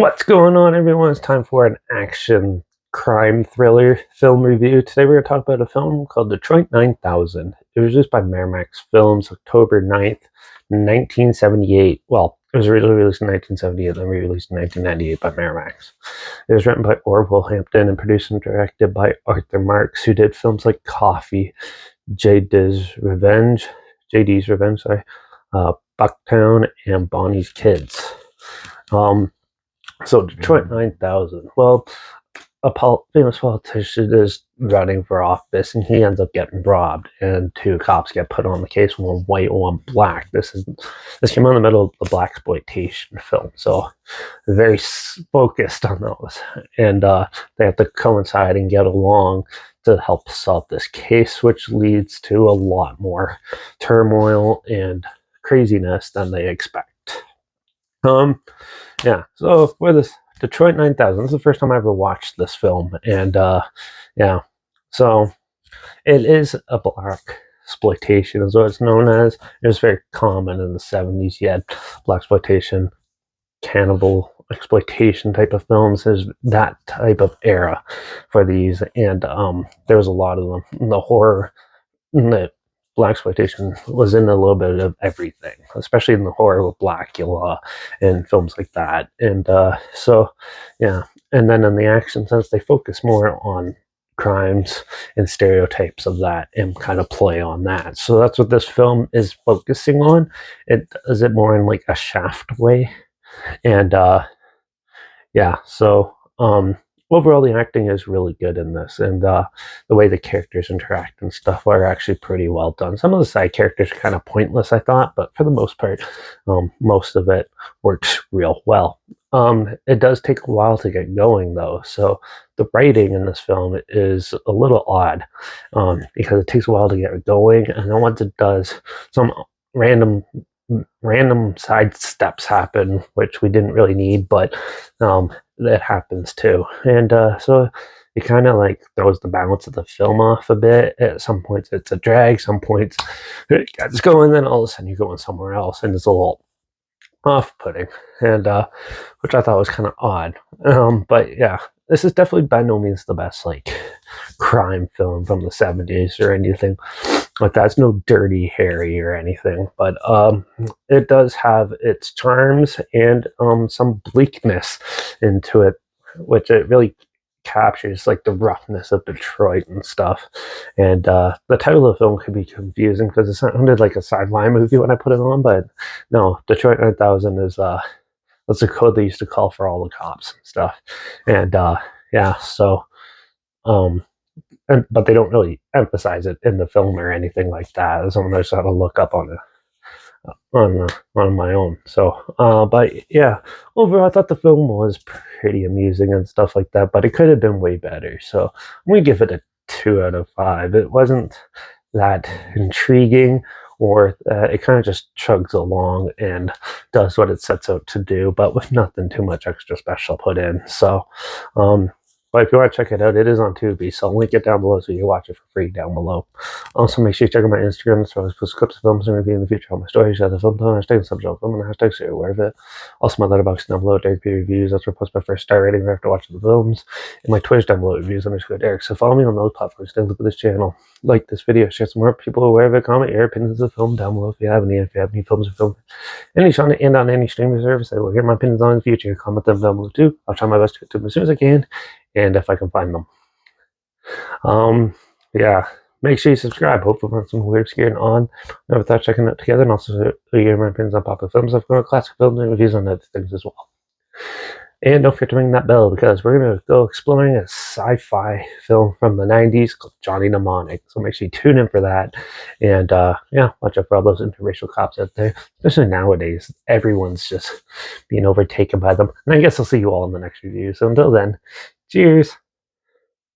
What's going on, everyone? It's time for an action crime thriller film review. Today we're going to talk about a film called Detroit 9000. It was released by Miramax Films October 9th, 1978. Well, it was originally released in 1978, then re-released in 1998 by Miramax. It was written by Orville Hampton and produced and directed by Arthur Marks, who did films like Coffee, JD's Revenge, Bucktown, and Bonnie's Kids. So Detroit 9000. Well, famous politician is running for office, and he ends up getting robbed, and two cops get put on the case, one white, one black. This came out in the middle of the blaxploitation film, so very focused on those, and they have to coincide and get along to help solve this case, which leads to a lot more turmoil and craziness than they expect. Yeah, so for this Detroit 9000, this is the first time I ever watched this film, and yeah, so it is a black exploitation, is what it's known as. It was very common in the 70s. You had black exploitation, cannibal exploitation type of films. There's that type of era for these, and there was a lot of them. The horror, the blaxploitation was in a little bit of everything, especially in the horror with Blackula and films like that. And so, yeah. And then in the action sense, they focus more on crimes and stereotypes of that and kind of play on that. So that's what this film is focusing on. It does it more in like a Shaft way. And yeah, so overall the acting is really good in this, and the way the characters interact and stuff are actually pretty well done. Some of the side characters are kind of pointless, I thought, but for the most part, most of it works real well. It does take a while to get going, though, so the writing in this film is a little odd, because it takes a while to get going, and then once it does, some random side steps happen, which we didn't really need, but that happens too. And so it kind of like throws the balance of the film off a bit. At some points it's a drag, some points it gets going, then all of a sudden you're going somewhere else, and it's a little off-putting, and which I thought was kind of odd. But yeah, this is definitely by no means the best like crime film from the 70s or anything like that. It's no Dirty Harry or anything, but it does have its charms and some bleakness into it, which it really captures like the roughness of Detroit and stuff. And the title of the film could be confusing because it sounded like a sci-fi movie when I put it on, but no, Detroit 9000 is that's the code they used to call for all the cops and stuff. And yeah, so but they don't really emphasize it in the film or anything like that. It's something I just had to look up on my own. So, but yeah, overall, I thought the film was pretty amusing and stuff like that, but it could have been way better. So I'm gonna give it a 2 out of 5. It wasn't that intriguing, or it kind of just chugs along and does what it sets out to do, but with nothing too much extra special put in. So, but if you want to check it out, it is on Tubi, so I'll link it down below so you can watch it for free down below. Also, make sure you check out my Instagram, so I post clips of films and review in the future. All my stories, share the film time, hashtag subject film, and hashtag so you're aware of it. Also, my Letterbox down below, Derek P Reviews. That's where I post my first star rating right after watching the films. And my Twitter's down below, reviews_Derek. So follow me on those platforms. Stay look at this channel. Like this video, share some more people aware of it. Comment your opinions of the film down below if you have any. If you have any films or film, any genre, and on any streaming service, I will hear my opinions on in the future. Comment them down below too. I'll try my best to get to them as soon as I can, and if I can find them. Yeah, make sure you subscribe. Hopefully we'll have some weird scared on. Never thought checking it together, and also hear my opinions on popular films. I've got classic films and reviews on other things as well. And don't forget to ring that bell, because we're going to go exploring a sci-fi film from the 90s called Johnny Mnemonic. So make sure you tune in for that. And yeah, watch out for all those interracial cops out there. Especially nowadays, everyone's just being overtaken by them. And I guess I'll see you all in the next review. So until then, cheers!